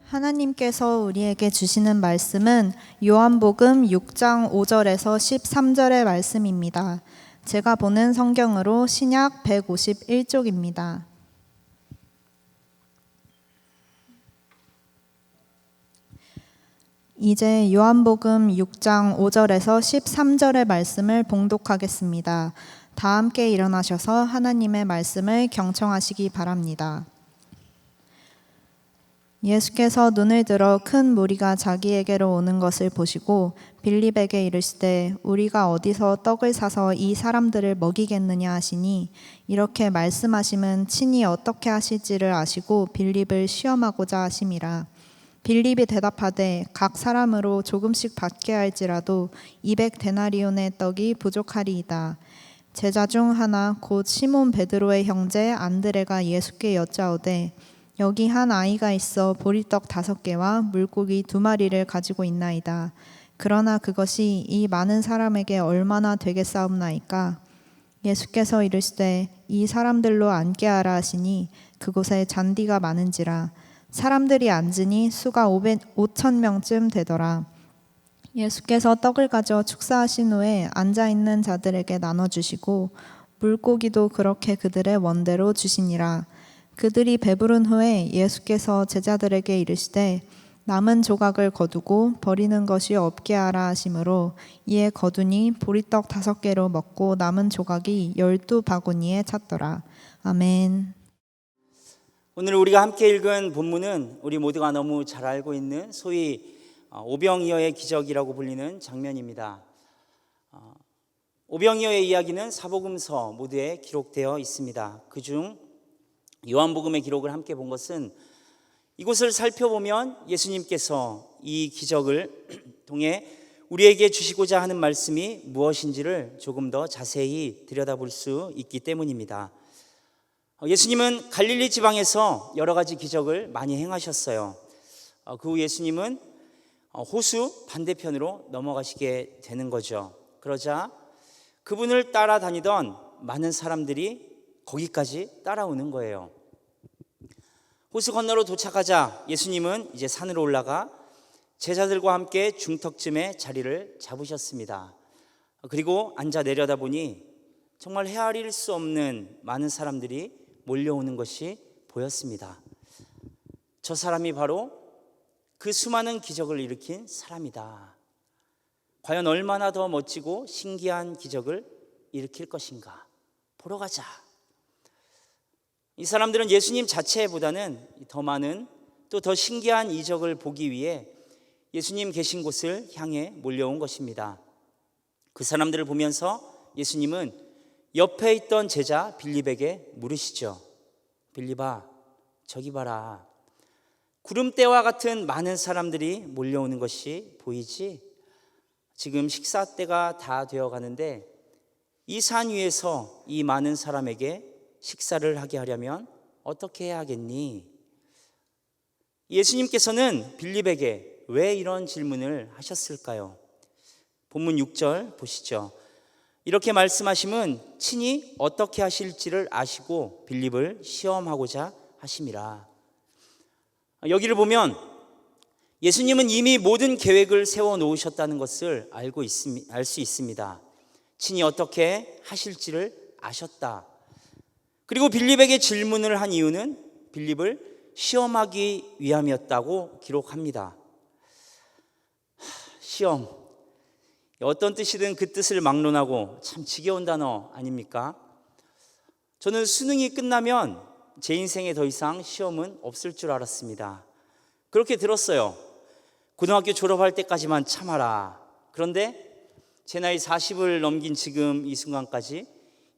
하나님께서 우리에게 주시는 말씀은 요한복음 6장 5절에서 13절의 말씀입니다. 제가 보는 성경으로 신약 151쪽입니다. 이제 요한복음 6장 5절에서 13절의 말씀을 봉독하겠습니다. 다 함께 일어나셔서 하나님의 말씀을 경청하시기 바랍니다. 예수께서 눈을 들어 큰 무리가 자기에게로 오는 것을 보시고 빌립에게 이르시되 우리가 어디서 떡을 사서 이 사람들을 먹이겠느냐 하시니, 이렇게 말씀하심은 친히 어떻게 하실지를 아시고 빌립을 시험하고자 하심이라. 빌립이 대답하되 각 사람으로 조금씩 받게 할지라도 200데나리온의 떡이 부족하리이다. 제자 중 하나 곧 시몬 베드로의 형제 안드레가 예수께 여짜오되 여기 한 아이가 있어 보리떡 5개와 물고기 2마리를 가지고 있나이다. 그러나 그것이 이 많은 사람에게 얼마나 되겠사옵나이까? 예수께서 이르시되 이 사람들로 앉게 하라 하시니 그곳에 잔디가 많은지라. 사람들이 앉으니 수가 5,000명쯤 되더라. 예수께서 떡을 가져 축사하신 후에 앉아있는 자들에게 나눠주시고 물고기도 그렇게 그들의 원대로 주시니라. 그들이 배부른 후에 예수께서 제자들에게 이르시되 남은 조각을 거두고 버리는 것이 없게 하라 하시므로 이에 거두니 보리떡 5개로 먹고 남은 조각이 12바구니에 찼더라. 아멘. 오늘 우리가 함께 읽은 본문은 우리 모두가 너무 잘 알고 있는 소위 오병이어의 기적이라고 불리는 장면입니다. 오병이어의 이야기는 사복음서 모두에 기록되어 있습니다. 그중 요한복음의 기록을 함께 본 것은 이곳을 살펴보면 예수님께서 이 기적을 통해 우리에게 주시고자 하는 말씀이 무엇인지를 조금 더 자세히 들여다볼 수 있기 때문입니다. 예수님은 갈릴리 지방에서 여러 가지 기적을 많이 행하셨어요. 그 후 예수님은 호수 반대편으로 넘어가시게 되는 거죠. 그러자 그분을 따라다니던 많은 사람들이 거기까지 따라오는 거예요. 호수 건너로 도착하자 예수님은 이제 산으로 올라가 제자들과 함께 중턱쯤에 자리를 잡으셨습니다. 그리고 앉아 내려다보니 정말 헤아릴 수 없는 많은 사람들이 몰려오는 것이 보였습니다. 저 사람이 바로 그 수많은 기적을 일으킨 사람이다. 과연 얼마나 더 멋지고 신기한 기적을 일으킬 것인가? 보러 가자. 이 사람들은 예수님 자체보다는 더 많은 또 더 신기한 이적을 보기 위해 예수님 계신 곳을 향해 몰려온 것입니다. 그 사람들을 보면서 예수님은 옆에 있던 제자 빌립에게 물으시죠. 빌립아, 저기 봐라. 구름대와 같은 많은 사람들이 몰려오는 것이 보이지? 지금 식사 때가 다 되어 가는데 이 산 위에서 이 많은 사람에게 식사를 하게 하려면 어떻게 해야 하겠니? 예수님께서는 빌립에게 왜 이런 질문을 하셨을까요? 본문 6절 보시죠. 이렇게 말씀하심은 친히 어떻게 하실지를 아시고 빌립을 시험하고자 하심이라. 여기를 보면 예수님은 이미 모든 계획을 세워 놓으셨다는 것을 알 수 있습니다. 친히 어떻게 하실지를 아셨다. 그리고 빌립에게 질문을 한 이유는 빌립을 시험하기 위함이었다고 기록합니다. 시험, 어떤 뜻이든 그 뜻을 막론하고 참 지겨운 단어 아닙니까? 저는 수능이 끝나면 제 인생에 더 이상 시험은 없을 줄 알았습니다. 그렇게 들었어요. 고등학교 졸업할 때까지만 참아라. 그런데 제 나이 40을 넘긴 지금 이 순간까지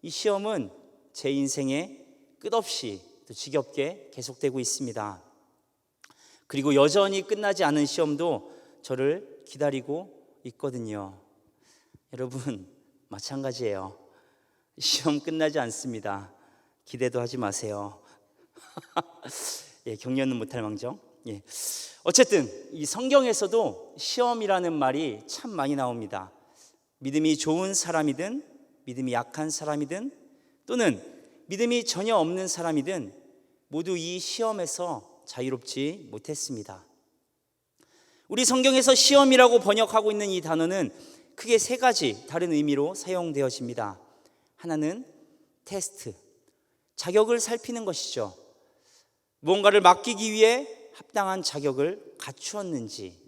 이 시험은 제 인생에 끝없이 또 지겹게 계속되고 있습니다. 그리고 여전히 끝나지 않은 시험도 저를 기다리고 있거든요. 여러분 마찬가지예요. 시험 끝나지 않습니다. 기대도 하지 마세요. 예, 격려는 못할 망정. 예. 어쨌든 이 성경에서도 시험이라는 말이 참 많이 나옵니다. 믿음이 좋은 사람이든 믿음이 약한 사람이든 또는 믿음이 전혀 없는 사람이든 모두 이 시험에서 자유롭지 못했습니다. 우리 성경에서 시험이라고 번역하고 있는 이 단어는 크게 세 가지 다른 의미로 사용되어집니다. 하나는 테스트, 자격을 살피는 것이죠. 무언가를 맡기기 위해 합당한 자격을 갖추었는지,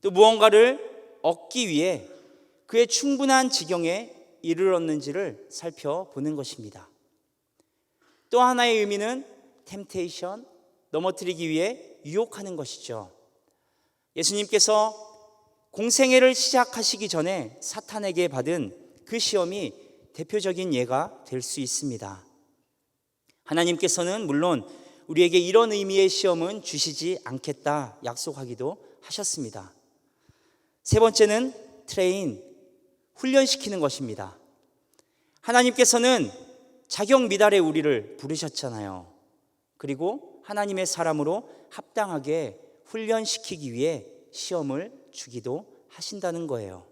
또 무언가를 얻기 위해 그의 충분한 지경에 이르렀는지를 살펴보는 것입니다. 또 하나의 의미는 템테이션, 넘어뜨리기 위해 유혹하는 것이죠. 예수님께서 공생애를 시작하시기 전에 사탄에게 받은 그 시험이 대표적인 예가 될 수 있습니다. 하나님께서는 물론 우리에게 이런 의미의 시험은 주시지 않겠다 약속하기도 하셨습니다. 세 번째는 트레인, 훈련시키는 것입니다. 하나님께서는 자격 미달의 우리를 부르셨잖아요. 그리고 하나님의 사람으로 합당하게 훈련시키기 위해 시험을 주기도 하신다는 거예요.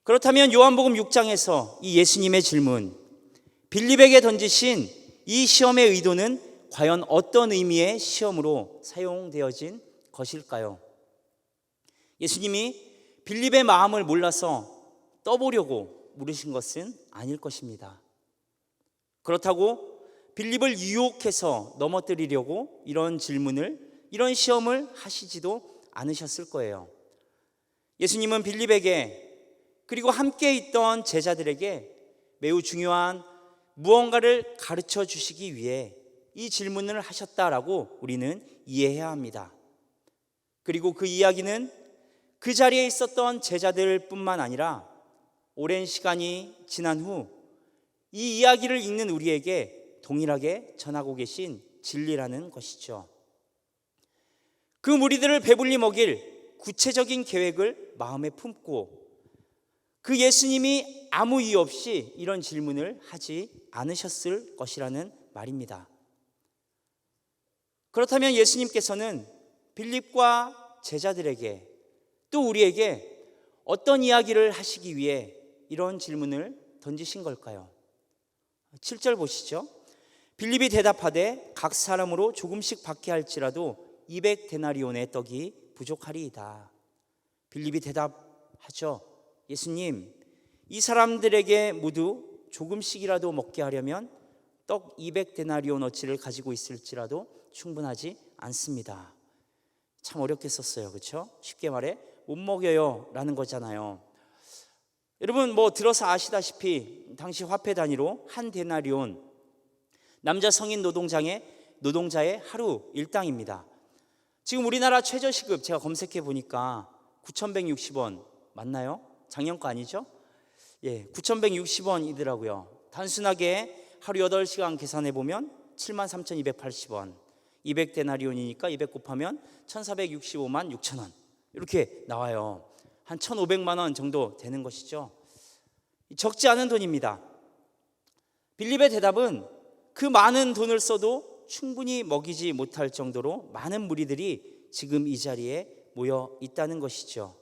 그렇다면 요한복음 6장에서 이 예수님의 질문, 빌립에게 던지신 이 시험의 의도는 과연 어떤 의미의 시험으로 사용되어진 것일까요? 예수님이 빌립의 마음을 몰라서 떠보려고 물으신 것은 아닐 것입니다. 그렇다고 빌립을 유혹해서 넘어뜨리려고 이런 질문을, 이런 시험을 하시지도 않으셨을 거예요. 예수님은 빌립에게 그리고 함께 있던 제자들에게 매우 중요한 무언가를 가르쳐 주시기 위해 이 질문을 하셨다라고 우리는 이해해야 합니다. 그리고 그 이야기는 그 자리에 있었던 제자들뿐만 아니라 오랜 시간이 지난 후 이 이야기를 읽는 우리에게 동일하게 전하고 계신 진리라는 것이죠. 그 무리들을 배불리 먹일 구체적인 계획을 마음에 품고 그 예수님이 아무 이유 없이 이런 질문을 하지 않으셨을 것이라는 말입니다. 그렇다면 예수님께서는 빌립과 제자들에게 또 우리에게 어떤 이야기를 하시기 위해 이런 질문을 던지신 걸까요? 7절 보시죠. 빌립이 대답하되 각 사람으로 조금씩 받게 할지라도 200데나리온의 떡이 부족하리이다. 빌립이 대답하죠. 예수님, 이 사람들에게 모두 조금씩이라도 먹게 하려면 떡 200데나리온어치를 가지고 있을지라도 충분하지 않습니다. 참 어렵게 썼어요. 그렇죠? 쉽게 말해 못 먹여요 라는 거잖아요. 여러분 들어서 아시다시피 당시 화폐 단위로 한 데나리온, 남자 성인 노동자의 하루 일당입니다. 지금 우리나라 최저시급 제가 검색해 보니까 9,160원 맞나요? 작년 거 아니죠? 예, 9,160원이더라고요. 단순하게 하루 8시간 계산해 보면 73,280원, 200데나리온이니까 200 곱하면 1,465만 6천 원 이렇게 나와요. 한 1,500만 원 정도 되는 것이죠. 적지 않은 돈입니다. 빌립의 대답은 그 많은 돈을 써도 충분히 먹이지 못할 정도로 많은 무리들이 지금 이 자리에 모여 있다는 것이죠.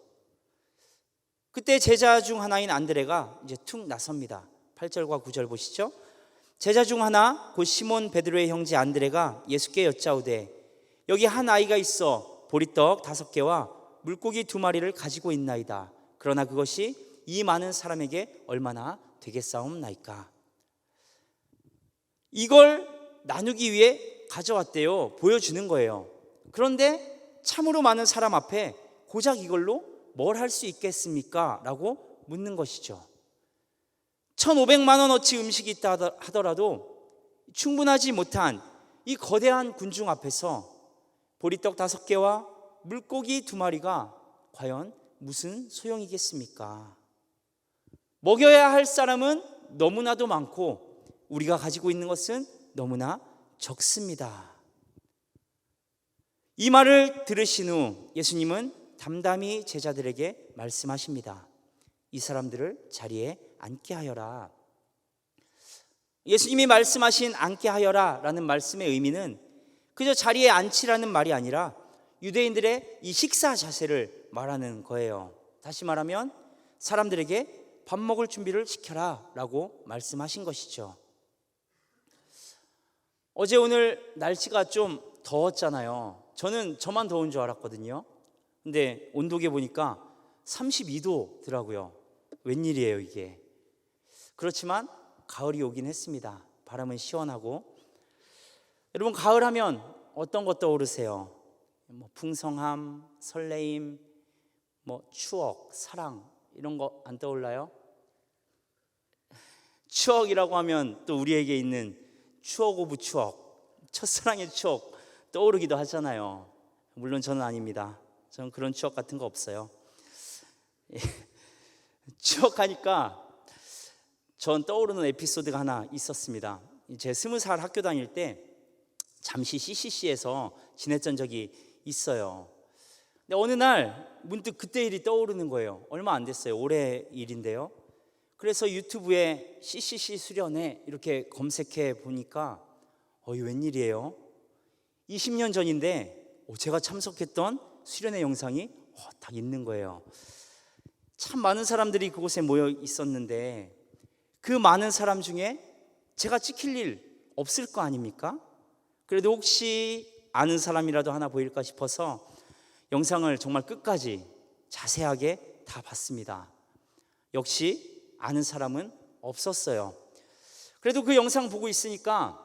그때 제자 중 하나인 안드레가 이제 툭 나섭니다. 8절과 9절 보시죠. 제자 중 하나 곧 시몬 베드로의 형제 안드레가 예수께 여짜오되 여기 한 아이가 있어 보리떡 5개와 물고기 2마리를 가지고 있나이다. 그러나 그것이 이 많은 사람에게 얼마나 되겠사옵나이까. 이걸 나누기 위해 가져왔대요. 보여주는 거예요. 그런데 참으로 많은 사람 앞에 고작 이걸로 뭘 할 수 있겠습니까? 라고 묻는 것이죠. 1,500만 원어치 음식이 있다 하더라도 충분하지 못한 이 거대한 군중 앞에서 보리떡 5개와 물고기 2마리가 과연 무슨 소용이겠습니까? 먹여야 할 사람은 너무나도 많고 우리가 가지고 있는 것은 너무나 적습니다. 이 말을 들으신 후 예수님은 담담히 제자들에게 말씀하십니다. 이 사람들을 자리에 앉게 하여라. 예수님이 말씀하신 앉게 하여라 라는 말씀의 의미는 그저 자리에 앉히라는 말이 아니라 유대인들의 이 식사 자세를 말하는 거예요. 다시 말하면 사람들에게 밥 먹을 준비를 시켜라 라고 말씀하신 것이죠. 어제 오늘 날씨가 좀 더웠잖아요. 저는 저만 더운 줄 알았거든요. 근데 온도계 보니까 32도더라고요. 웬일이에요 이게. 그렇지만 가을이 오긴 했습니다. 바람은 시원하고. 여러분, 가을 하면 어떤 것 떠오르세요? 뭐 풍성함, 설레임, 뭐 추억, 사랑, 이런 거 안 떠올라요? 추억이라고 하면 또 우리에게 있는 추억 오브 추억, 첫사랑의 추억 떠오르기도 하잖아요. 물론 저는 아닙니다. 저는 그런 추억 같은 거 없어요. 추억하니까 전 떠오르는 에피소드가 하나 있었습니다. 제 20살 학교 다닐 때 잠시 CCC에서 지냈던 적이 있어요. 근데 어느 날 문득 그때 일이 떠오르는 거예요. 얼마 안 됐어요. 올해 일인데요. 그래서 유튜브에 CCC 수련회 이렇게 검색해 보니까 이 웬일이에요? 20년 전인데 제가 참석했던 수련회 영상이 딱 있는 거예요. 참 많은 사람들이 그곳에 모여 있었는데 그 많은 사람 중에 제가 찍힐 일 없을 거 아닙니까? 그래도 혹시 아는 사람이라도 하나 보일까 싶어서 영상을 정말 끝까지 자세하게 다 봤습니다. 역시 아는 사람은 없었어요. 그래도 그 영상 보고 있으니까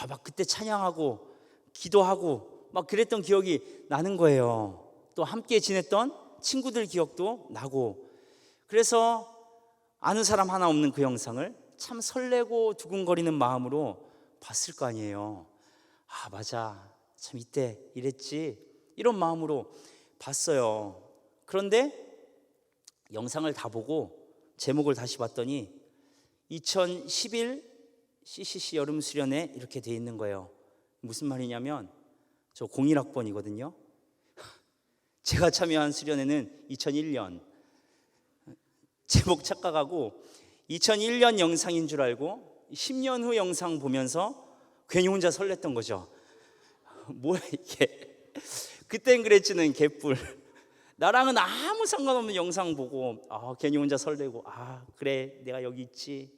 막 그때 찬양하고 기도하고 막 그랬던 기억이 나는 거예요. 또 함께 지냈던 친구들 기억도 나고. 그래서 아는 사람 하나 없는 그 영상을 참 설레고 두근거리는 마음으로 봤을 거 아니에요. 맞아, 참 이때 이랬지, 이런 마음으로 봤어요. 그런데 영상을 다 보고 제목을 다시 봤더니 2011 CCC 여름 수련회 이렇게 돼 있는 거예요. 무슨 말이냐면 저 01학번이거든요. 제가 참여한 수련회는 2001년. 제목 착각하고 2001년 영상인 줄 알고 10년 후 영상 보면서 괜히 혼자 설렜던 거죠. 뭐야 이게. 그땐 그랬지는 개뿔. 나랑은 아무 상관없는 영상 보고 괜히 혼자 설레고 그래 내가 여기 있지.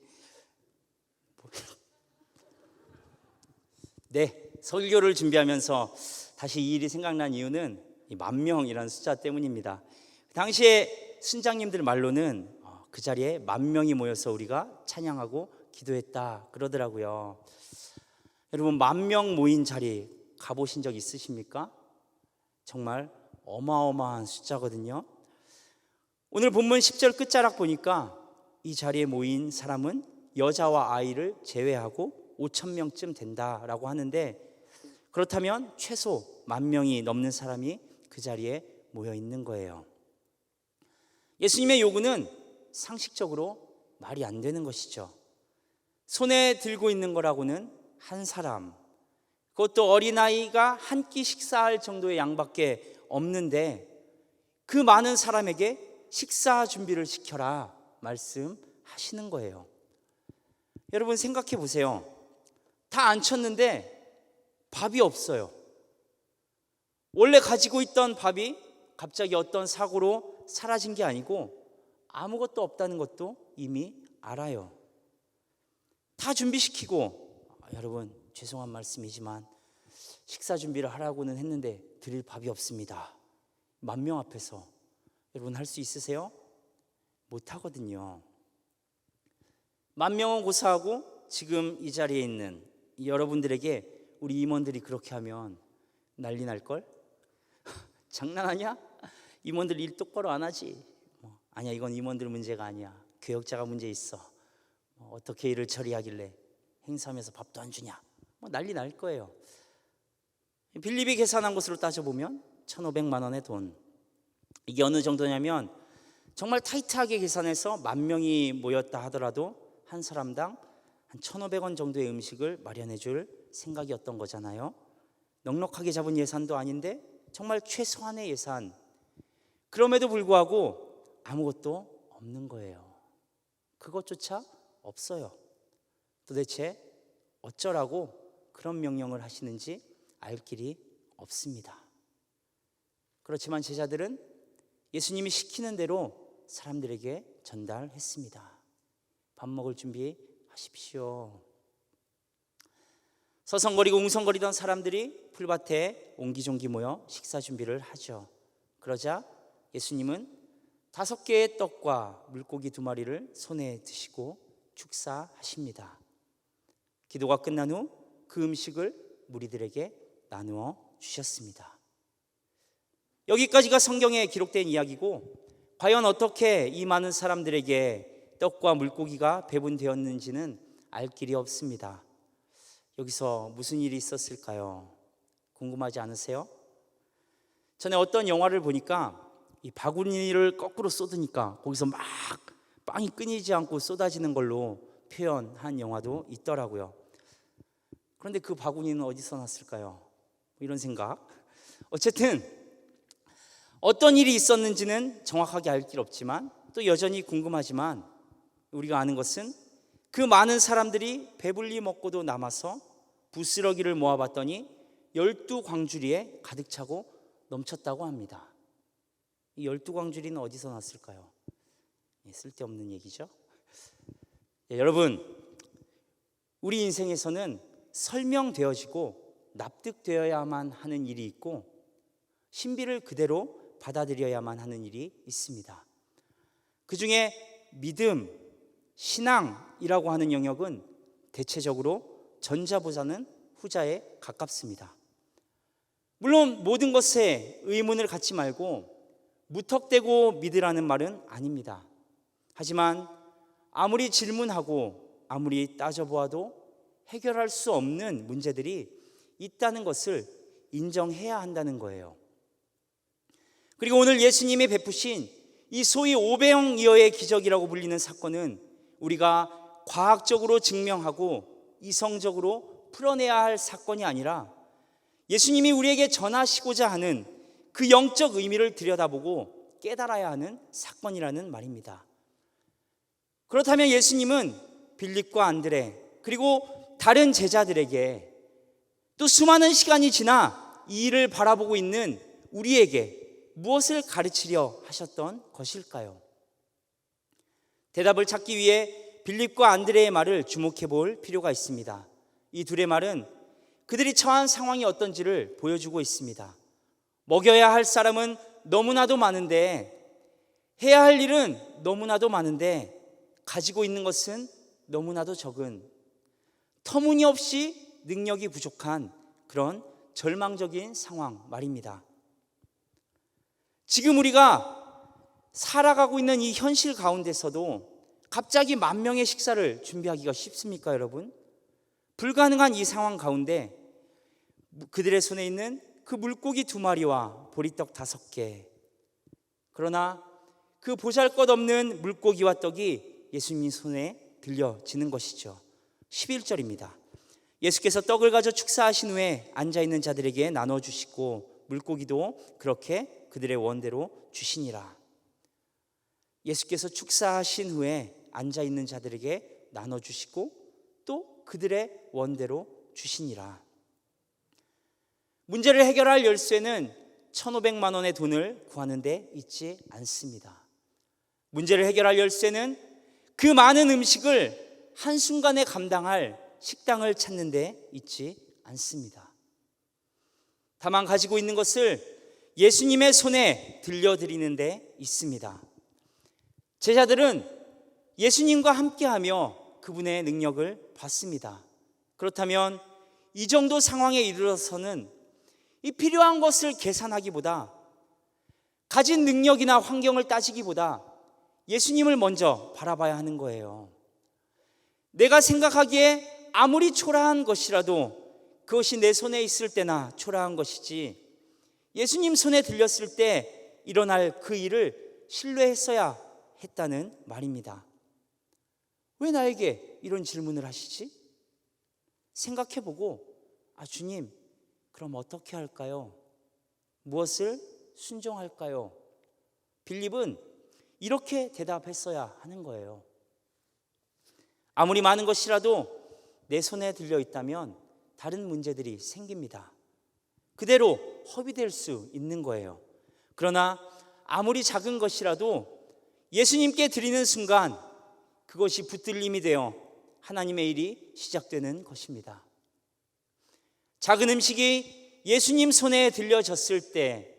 네, 설교를 준비하면서 다시 이 일이 생각난 이유는 이 10,000명이라는 숫자 때문입니다. 당시에 순장님들 말로는 그 자리에 10,000명이 모여서 우리가 찬양하고 기도했다 그러더라고요. 여러분, 10,000명 모인 자리 가보신 적 있으십니까? 정말 어마어마한 숫자거든요. 오늘 본문 10절 끝자락 보니까 이 자리에 모인 사람은 여자와 아이를 제외하고 5,000명쯤 된다라고 하는데, 그렇다면 최소 10,000명이 넘는 사람이 그 자리에 모여 있는 거예요. 예수님의 요구는 상식적으로 말이 안 되는 것이죠. 손에 들고 있는 거라고는 한 사람, 그것도 어린아이가 한 끼 식사할 정도의 양밖에 없는데 그 많은 사람에게 식사 준비를 시켜라 말씀하시는 거예요. 여러분 생각해 보세요. 다 앉혔는데 밥이 없어요. 원래 가지고 있던 밥이 갑자기 어떤 사고로 사라진 게 아니고 아무것도 없다는 것도 이미 알아요. 다 준비시키고 여러분 죄송한 말씀이지만 식사 준비를 하라고는 했는데 드릴 밥이 없습니다. 10,000명 앞에서 여러분 할 수 있으세요? 못하거든요. 10,000명은 고사하고 지금 이 자리에 있는 여러분들에게 우리 임원들이 그렇게 하면 난리 날걸? 장난하냐? 임원들 일 똑바로 안 하지. 아니야, 이건 임원들 문제가 아니야. 교역자가 문제 있어. 어떻게 일을 처리하길래 행사하면서 밥도 안 주냐. 난리 날 거예요. 빌립이 계산한 것으로 따져보면 1,500만 원의 돈. 이게 어느 정도냐면 정말 타이트하게 계산해서 10,000명이 모였다 하더라도 한 사람당 한 1,500원 정도의 음식을 마련해 줄 생각이었던 거잖아요. 넉넉하게 잡은 예산도 아닌데 정말 최소한의 예산. 그럼에도 불구하고 아무것도 없는 거예요. 그것조차 없어요. 도대체 어쩌라고 그런 명령을 하시는지 알 길이 없습니다. 그렇지만 제자들은 예수님이 시키는 대로 사람들에게 전달했습니다. 밥 먹을 준비하십시오. 서성거리고 웅성거리던 사람들이 풀밭에 옹기종기 모여 식사 준비를 하죠. 그러자 예수님은 5개의 떡과 물고기 2마리를 손에 드시고 축사하십니다. 기도가 끝난 후 그 음식을 무리들에게 나누어 주셨습니다. 여기까지가 성경에 기록된 이야기고, 과연 어떻게 이 많은 사람들에게 떡과 물고기가 배분되었는지는 알 길이 없습니다. 여기서 무슨 일이 있었을까요? 궁금하지 않으세요? 전에 어떤 영화를 보니까 이 바구니를 거꾸로 쏟으니까 거기서 막 빵이 끊이지 않고 쏟아지는 걸로 표현한 영화도 있더라고요. 그런데 그 바구니는 어디서 났을까요? 이런 생각. 어쨌든 어떤 일이 있었는지는 정확하게 알 길 없지만, 또 여전히 궁금하지만, 우리가 아는 것은 그 많은 사람들이 배불리 먹고도 남아서 부스러기를 모아봤더니 12광주리에 가득 차고 넘쳤다고 합니다. 이 12광주리는 어디서 났을까요? 쓸데없는 얘기죠. 여러분, 우리 인생에서는 설명되어지고 납득되어야만 하는 일이 있고, 신비를 그대로 받아들여야만 하는 일이 있습니다. 그 중에 믿음, 신앙이라고 하는 영역은 대체적으로 전자보다는 후자에 가깝습니다. 물론 모든 것에 의문을 갖지 말고 무턱대고 믿으라는 말은 아닙니다. 하지만 아무리 질문하고 아무리 따져보아도 해결할 수 없는 문제들이 있다는 것을 인정해야 한다는 거예요. 그리고 오늘 예수님이 베푸신 이 소위 500여의 기적이라고 불리는 사건은 우리가 과학적으로 증명하고 이성적으로 풀어내야 할 사건이 아니라 예수님이 우리에게 전하시고자 하는 그 영적 의미를 들여다보고 깨달아야 하는 사건이라는 말입니다. 그렇다면 예수님은 빌립과 안드레 그리고 다른 제자들에게, 또 수많은 시간이 지나 이 일을 바라보고 있는 우리에게 무엇을 가르치려 하셨던 것일까요? 대답을 찾기 위해 빌립과 안드레의 말을 주목해 볼 필요가 있습니다. 이 둘의 말은 그들이 처한 상황이 어떤지를 보여주고 있습니다. 먹여야 할 사람은 너무나도 많은데, 해야 할 일은 너무나도 많은데, 가지고 있는 것은 너무나도 적은, 터무니없이 능력이 부족한 그런 절망적인 상황 말입니다. 지금 우리가 살아가고 있는 이 현실 가운데서도 갑자기 10,000명의 식사를 준비하기가 쉽습니까, 여러분? 불가능한 이 상황 가운데 그들의 손에 있는 그 물고기 2마리와 보리떡 5개, 그러나 그 보잘것없는 물고기와 떡이 예수님 손에 들려지는 것이죠. 11절입니다. 예수께서 떡을 가져 축사하신 후에 앉아있는 자들에게 나눠주시고 물고기도 그렇게 그들의 원대로 주시니라. 예수께서 축사하신 후에 앉아있는 자들에게 나눠주시고 또 그들의 원대로 주시니라. 문제를 해결할 열쇠는 1,500만 원의 돈을 구하는 데 있지 않습니다. 문제를 해결할 열쇠는 그 많은 음식을 한순간에 감당할 식당을 찾는 데 있지 않습니다. 다만 가지고 있는 것을 예수님의 손에 들려드리는 데 있습니다. 제자들은 예수님과 함께하며 그분의 능력을 봤습니다. 그렇다면 이 정도 상황에 이르러서는 이 필요한 것을 계산하기보다, 가진 능력이나 환경을 따지기보다 예수님을 먼저 바라봐야 하는 거예요. 내가 생각하기에 아무리 초라한 것이라도 그것이 내 손에 있을 때나 초라한 것이지, 예수님 손에 들렸을 때 일어날 그 일을 신뢰했어야 했다는 말입니다. 왜 나에게 이런 질문을 하시지? 생각해보고, 주님, 그럼 어떻게 할까요? 무엇을 순종할까요? 빌립은 이렇게 대답했어야 하는 거예요. 아무리 많은 것이라도 내 손에 들려 있다면 다른 문제들이 생깁니다. 그대로 허비될 수 있는 거예요. 그러나 아무리 작은 것이라도 예수님께 드리는 순간 그것이 붙들림이 되어 하나님의 일이 시작되는 것입니다. 작은 음식이 예수님 손에 들려졌을 때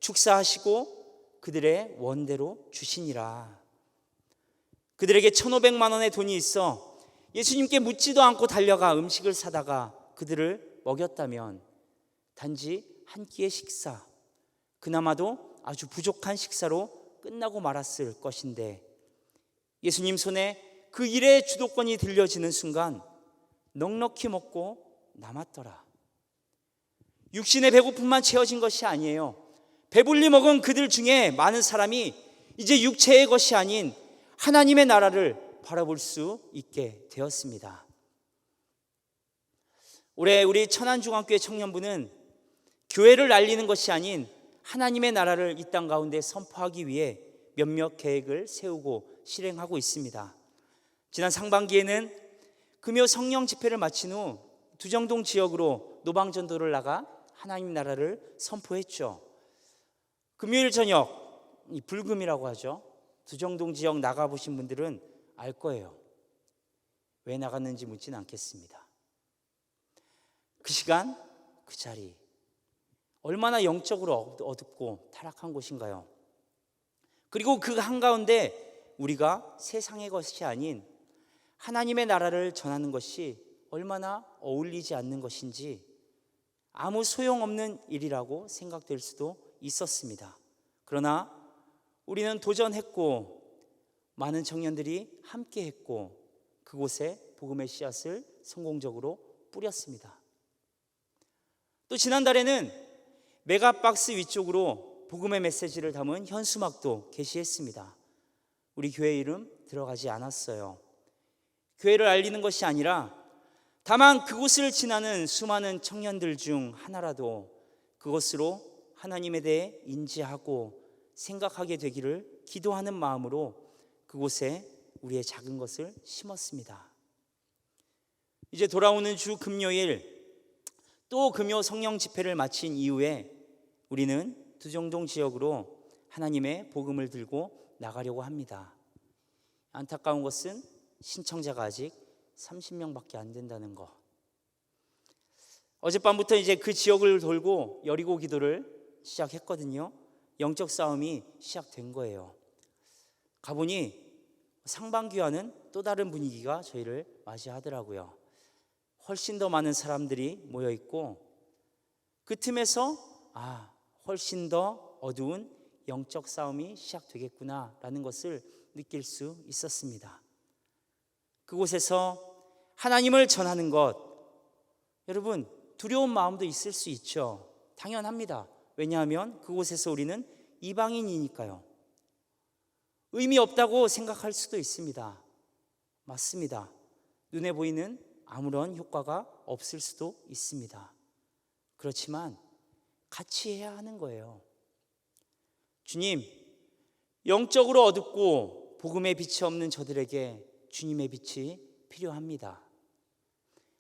축사하시고 그들의 원대로 주시니라. 그들에게 1,500만 원의 돈이 있어 예수님께 묻지도 않고 달려가 음식을 사다가 그들을 먹였다면 단지 한 끼의 식사, 그나마도 아주 부족한 식사로 끝나고 말았을 것인데, 예수님 손에 그 일의 주도권이 들려지는 순간 넉넉히 먹고 남았더라. 육신의 배고픔만 채워진 것이 아니에요. 배불리 먹은 그들 중에 많은 사람이 이제 육체의 것이 아닌 하나님의 나라를 바라볼 수 있게 되었습니다. 올해 우리 천안중앙교회 청년부는 교회를 알리는 것이 아닌 하나님의 나라를 이 땅 가운데 선포하기 위해 몇몇 계획을 세우고 실행하고 있습니다. 지난 상반기에는 금요 성령 집회를 마친 후 두정동 지역으로 노방전도를 나가 하나님 나라를 선포했죠. 금요일 저녁, 이 불금이라고 하죠. 두정동 지역 나가보신 분들은 알 거예요. 왜 나갔는지 묻진 않겠습니다. 그 시간, 그 자리, 얼마나 영적으로 어둡고 타락한 곳인가요? 그리고 그 한가운데 우리가 세상의 것이 아닌 하나님의 나라를 전하는 것이 얼마나 어울리지 않는 것인지 아무 소용없는 일이라고 생각될 수도 있었습니다. 그러나 우리는 도전했고 많은 청년들이 함께했고 그곳에 복음의 씨앗을 성공적으로 뿌렸습니다. 또 지난달에는 메가박스 위쪽으로 복음의 메시지를 담은 현수막도 게시했습니다. 우리 교회 이름 들어가지 않았어요. 교회를 알리는 것이 아니라 다만 그곳을 지나는 수많은 청년들 중 하나라도 그것으로 하나님에 대해 인지하고 생각하게 되기를 기도하는 마음으로 그곳에 우리의 작은 것을 심었습니다. 이제 돌아오는 주 금요일 또 금요 성령 집회를 마친 이후에 우리는 두정동 지역으로 하나님의 복음을 들고 나가려고 합니다. 안타까운 것은 신청자가 아직 30명밖에 안 된다는 거. 어젯밤부터 이제 그 지역을 돌고 여리고 기도를 시작했거든요. 영적 싸움이 시작된 거예요. 가보니 상반기와는 또 다른 분위기가 저희를 맞이하더라고요. 훨씬 더 많은 사람들이 모여 있고 그 틈에서 훨씬 더 어두운 영적 싸움이 시작되겠구나라는 것을 느낄 수 있었습니다. 그곳에서 하나님을 전하는 것, 여러분 두려운 마음도 있을 수 있죠. 당연합니다. 왜냐하면 그곳에서 우리는 이방인이니까요. 의미 없다고 생각할 수도 있습니다. 맞습니다. 눈에 보이는 아무런 효과가 없을 수도 있습니다. 그렇지만 같이 해야 하는 거예요. 주님, 영적으로 어둡고 복음의 빛이 없는 저들에게 주님의 빛이 필요합니다.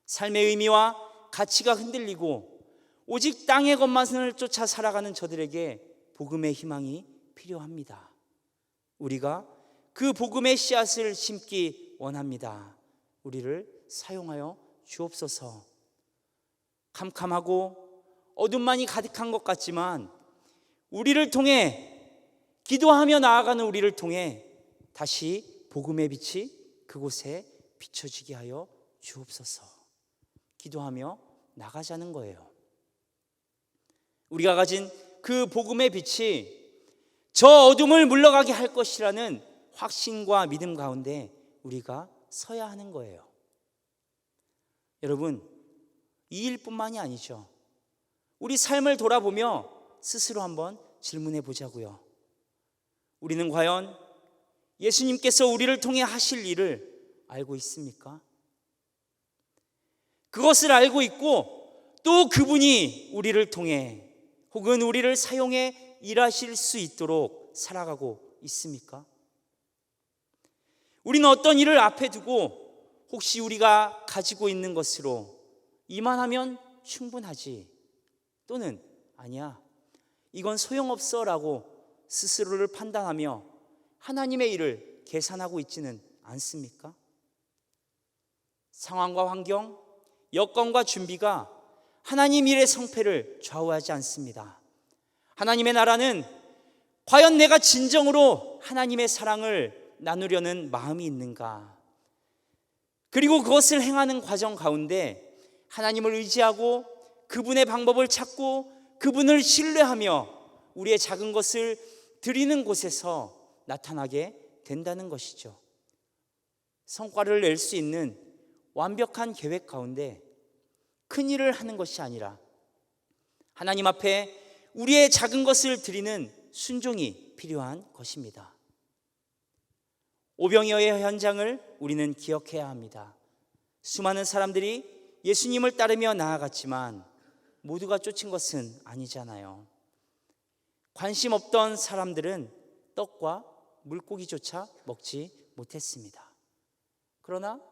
삶의 의미와 가치가 흔들리고 오직 땅의 것만을 쫓아 살아가는 저들에게 복음의 희망이 필요합니다. 우리가 그 복음의 씨앗을 심기 원합니다. 우리를 사용하여 주옵소서. 캄캄하고 어둠만이 가득한 것 같지만 우리를 통해 기도하며 나아가는 우리를 통해 다시 복음의 빛이 그곳에 비춰지게 하여 주옵소서. 기도하며 나가자는 거예요. 우리가 가진 그 복음의 빛이 저 어둠을 물러가게 할 것이라는 확신과 믿음 가운데 우리가 서야 하는 거예요. 여러분, 이 일뿐만이 아니죠. 우리 삶을 돌아보며 스스로 한번 질문해 보자고요. 우리는 과연 예수님께서 우리를 통해 하실 일을 알고 있습니까? 그것을 알고 있고 또 그분이 우리를 통해 혹은 우리를 사용해 일하실 수 있도록 살아가고 있습니까? 우리는 어떤 일을 앞에 두고 혹시 우리가 가지고 있는 것으로 이만하면 충분하지, 또는 아니야, 이건 소용없어 라고 스스로를 판단하며 하나님의 일을 계산하고 있지는 않습니까? 상황과 환경, 여건과 준비가 하나님 일의 성패를 좌우하지 않습니다. 하나님의 나라는 과연 내가 진정으로 하나님의 사랑을 나누려는 마음이 있는가? 그리고 그것을 행하는 과정 가운데 하나님을 의지하고 그분의 방법을 찾고 그분을 신뢰하며 우리의 작은 것을 드리는 곳에서 나타나게 된다는 것이죠. 성과를 낼 수 있는 완벽한 계획 가운데 큰 일을 하는 것이 아니라 하나님 앞에 우리의 작은 것을 드리는 순종이 필요한 것입니다. 오병이어의 현장을 우리는 기억해야 합니다. 수많은 사람들이 예수님을 따르며 나아갔지만 모두가 쫓은 것은 아니잖아요. 관심 없던 사람들은 떡과 물고기조차 먹지 못했습니다. 그러나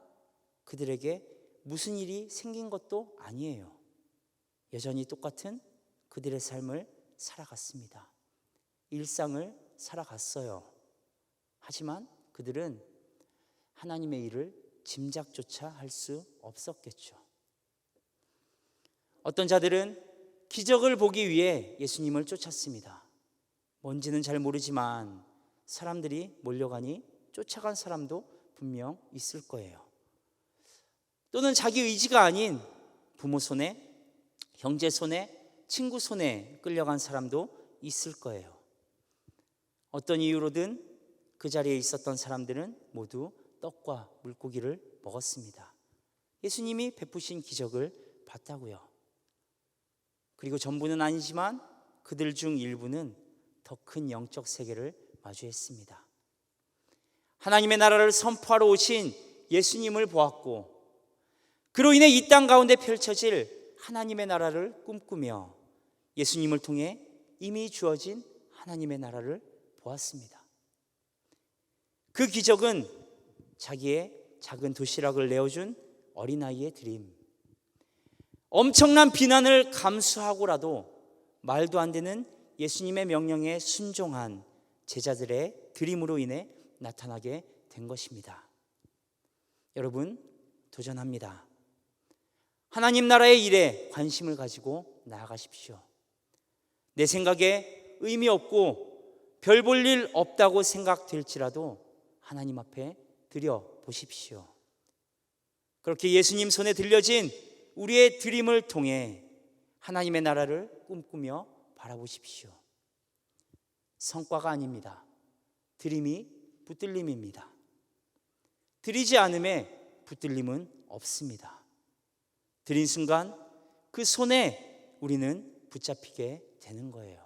그들에게 무슨 일이 생긴 것도 아니에요. 여전히 똑같은 그들의 삶을 살아갔습니다. 일상을 살아갔어요. 하지만 그들은 하나님의 일을 짐작조차 할 수 없었겠죠. 어떤 자들은 기적을 보기 위해 예수님을 쫓았습니다. 뭔지는 잘 모르지만 사람들이 몰려가니 쫓아간 사람도 분명 있을 거예요. 또는 자기 의지가 아닌 부모 손에, 형제 손에, 친구 손에 끌려간 사람도 있을 거예요. 어떤 이유로든 그 자리에 있었던 사람들은 모두 떡과 물고기를 먹었습니다. 예수님이 베푸신 기적을 봤다고요. 그리고 전부는 아니지만 그들 중 일부는 더 큰 영적 세계를 마주했습니다. 하나님의 나라를 선포하러 오신 예수님을 보았고 그로 인해 이 땅 가운데 펼쳐질 하나님의 나라를 꿈꾸며 예수님을 통해 이미 주어진 하나님의 나라를 보았습니다. 그 기적은 자기의 작은 도시락을 내어준 어린아이의 드림, 엄청난 비난을 감수하고라도 말도 안 되는 예수님의 명령에 순종한 제자들의 드림으로 인해 나타나게 된 것입니다. 여러분, 도전합니다. 하나님 나라의 일에 관심을 가지고 나아가십시오. 내 생각에 의미 없고 별 볼 일 없다고 생각될지라도 하나님 앞에 드려 보십시오. 그렇게 예수님 손에 들려진 우리의 드림을 통해 하나님의 나라를 꿈꾸며 바라보십시오. 성과가 아닙니다. 드림이 붙들림입니다. 드리지 않음에 붙들림은 없습니다. 드린 순간 그 손에 우리는 붙잡히게 되는 거예요.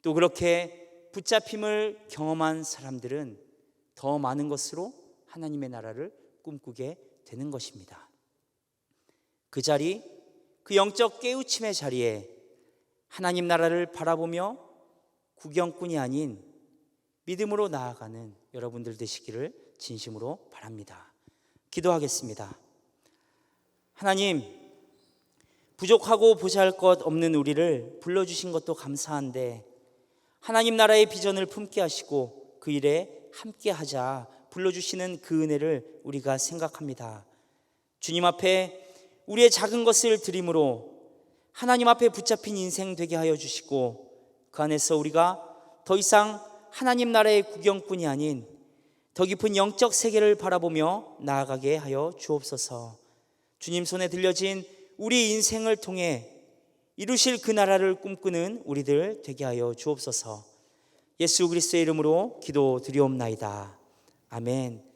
또 그렇게 붙잡힘을 경험한 사람들은 더 많은 것으로 하나님의 나라를 꿈꾸게 되는 것입니다. 그 자리, 그 영적 깨우침의 자리에 하나님 나라를 바라보며 구경꾼이 아닌 믿음으로 나아가는 여러분들 되시기를 진심으로 바랍니다. 기도하겠습니다. 하나님, 부족하고 보잘것 없는 우리를 불러주신 것도 감사한데 하나님 나라의 비전을 품게 하시고 그 일에 함께 하자 불러주시는 그 은혜를 우리가 생각합니다. 주님 앞에 우리의 작은 것을 드림으로 하나님 앞에 붙잡힌 인생 되게 하여 주시고 그 안에서 우리가 더 이상 하나님 나라의 구경꾼이 아닌 더 깊은 영적 세계를 바라보며 나아가게 하여 주옵소서. 주님 손에 들려진 우리 인생을 통해 이루실 그 나라를 꿈꾸는 우리들 되게 하여 주옵소서. 예수 그리스도의 이름으로 기도드리옵나이다. 아멘.